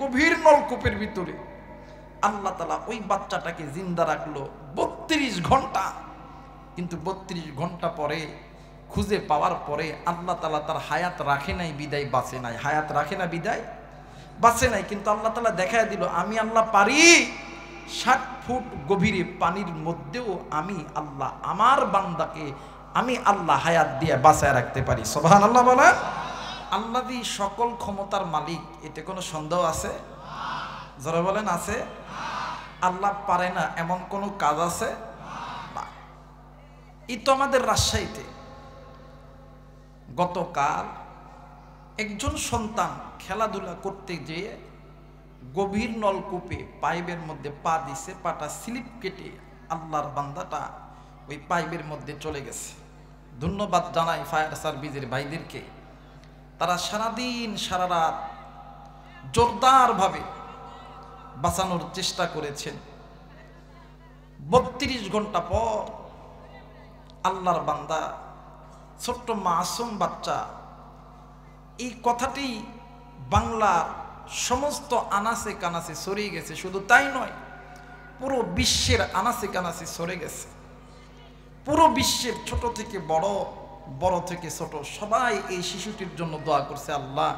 গভীর নলকূপের ভিতরে আল্লাহ তাআলা ওই বাচ্চাটাকে জিন্দা রাখলো 32 ঘন্টা। কিন্তু 32 ঘন্টা পরে খুঁজে পাওয়ার পরে আল্লাহ তাআলা তার হায়াত রাখে নাই বিদায় বাঁচে নাই। হায়াত রাখে না বিদায় বাঁচে নাই। কিন্তু আল্লাহ তাআলা দেখায় দিল আমি আল্লাহ পারি 60 ফুট গভীরে পানির মধ্যেও আমি আল্লাহ আমার বান্দাকে আমি আল্লাহ হায়াত দিয়ে বাঁচায় রাখতে পারি। সুবহানাল্লাহ বলেন। আল্লাহ দি সকল ক্ষমতার মালিক, এতে কোনো সন্দেহ আছে? যারা বলেন আছে। আল্লাহ পারে না এমন কোনো কাজ আছে না। এই তো আমাদের রাজশাহীতে গতকাল একজন সন্তান খেলাধুলা করতে যেয়ে গভীর নলকূপে পাইপের মধ্যে পা দিছে, পাটা স্লিপ কেটে আল্লাহর বান্দাটা ওই পাইপের মধ্যে চলে গেছে। ধন্যবাদ জানাই ফায়ার সার্ভিসের ভাইদেরকে, তারা সারাদিন সারা রাত জোরদারভাবে বাঁচানোর চেষ্টা করেছেন। 32 ঘন্টা পর আল্লাহর বান্দা ছোট্ট মাসুম বাচ্চা, এই কথাটি বাংলার সমস্ত আনাচে কানাচে ছড়িয়ে গেছে। শুধু তাই নয়, পুরো বিশ্বের আনাচে কানাচে ছড়ে গেছে। পুরো বিশ্বের ছোট থেকে বড়, বড় থেকে ছোট সবাই এই শিশুটির জন্য দোয়া করছে। আল্লাহ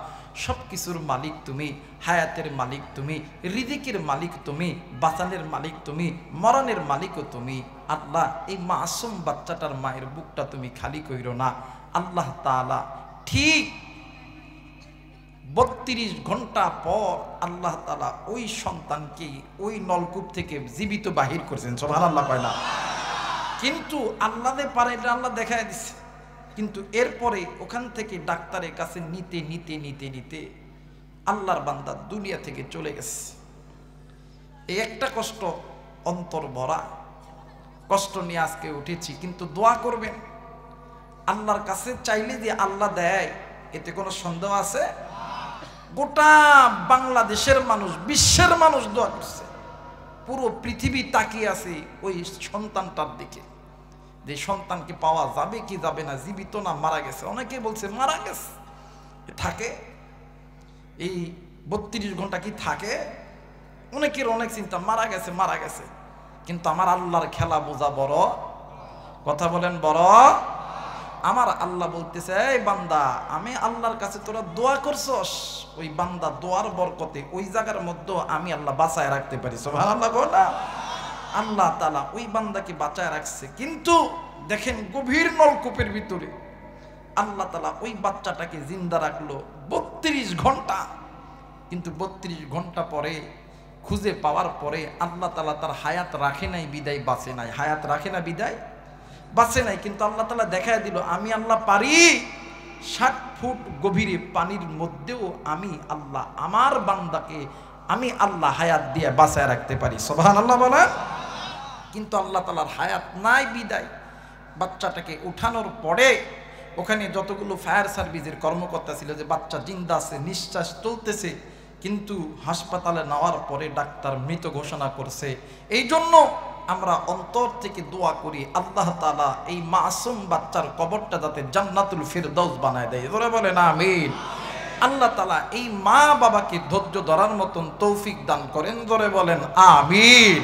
সব কিছুর মালিক তুমি, হায়াতের মালিক তুমি, রিজিকের মালিক তুমি, বাঁচানের মালিক তুমি, মরণের মালিকও তুমি। আল্লাহ এই মাসুম বাচ্চাটার মায়ের বুকটা তুমি খালি কইরো না। আল্লাহ তাআলা ঠিক 32 ঘন্টা পর আল্লাহ তাআলা ওই সন্তানকে ওই নলকূপ থেকে জীবিত বাহির করেছেন। সুবহানাল্লাহ কয় না? কিন্তু আল্লাহ পারে, এটা আল্লাহ দেখায় দিচ্ছে। কিন্তু এরপরে ওখান থেকে ডাক্তারের কাছে নিতে নিতে নিতে নিতে আল্লাহর বান্দা দুনিয়া থেকে চলে গেছে। এই একটা কষ্ট, অন্তর ভরা কষ্ট নিয়ে আজকে উঠেছি। কিন্তু দোয়া করবেন, আল্লাহর কাছে চাইলে যে আল্লাহ দেয়, এতে কোনো সন্দেহ আছে? গোটা বাংলাদেশের মানুষ, বিশ্বের মানুষ দোয়া করছে। পুরো পৃথিবী তাকিয়ে আছে ওই সন্তানটার দিকে, যে সন্তানকে পাওয়া যাবে কি যাবে না, জীবিত না মারা গেছে। অনেকে বলছে মারা গেছে, থাকে এই 32 ঘন্টা কি থাকে? অনেকের অনেক চিন্তা, মারা গেছে মারা গেছে। কিন্তু আমার আল্লাহর খেলা বোঝা বড়, কথা বলেন বড়। আমার আল্লাহ বলতেছে, এই বান্দা আমি আল্লাহর কাছে তোরা দোয়া করছস, ওই বান্দা দোয়ার বরকতে ওই জায়গার মধ্যে আমি আল্লাহ বাঁচায় রাখতে পারি। সুবহানাল্লাহ বলা। আল্লাহ তাআলা ওই বান্দাকে বাঁচায় রাখছে। কিন্তু দেখেন গভীর নলকূপের ভিতরে আল্লাহ তাআলা ওই বাচ্চাটাকে জিন্দা রাখলো 32 ঘন্টা। কিন্তু 32 ঘন্টা পরে খুঁজে পাওয়ার পরে আল্লাহ তাআলা তার হায়াত রাখে নাই বিদায় বাঁচে নাই। হায়াত রাখে না বিদায় বাঁচে নাই। কিন্তু আল্লাহ তাআলা দেখায় দিল আমি আল্লাহ পারি 60 ফুট গভীরে পানির মধ্যেও আমি আল্লাহ আমার বান্দাকে আমি আল্লাহ হায়াত দিয়ে বাঁচায় রাখতে পারি। সুবহানাল্লাহ বলেন। কিন্তু আল্লাহ তাআলার হায়াত নাই বিদায় বাচ্চাটাকে উঠানোর পরে ওখানে যতগুলো ফায়ার সার্ভিসের কর্মকর্তা ছিল, যে বাচ্চা জিন্দা আছে, নিঃশ্বাস চলতেছে, কিন্তু হাসপাতালে নেওয়ার পরে ডাক্তার মৃত ঘোষণা করছে। এই জন্য আমরা অন্তর থেকে দোয়া করি আল্লাহ তাআলা এই মাসুম বাচ্চার কবরটা যাতে জান্নাতুল ফিরদাউস বানায় দেয়। জোরে বলেন আমিন। আল্লাহ তাআলা এই মা বাবাকে ধৈর্য ধরার মতন তৌফিক দান করেন। জোরে বলেন আমিন।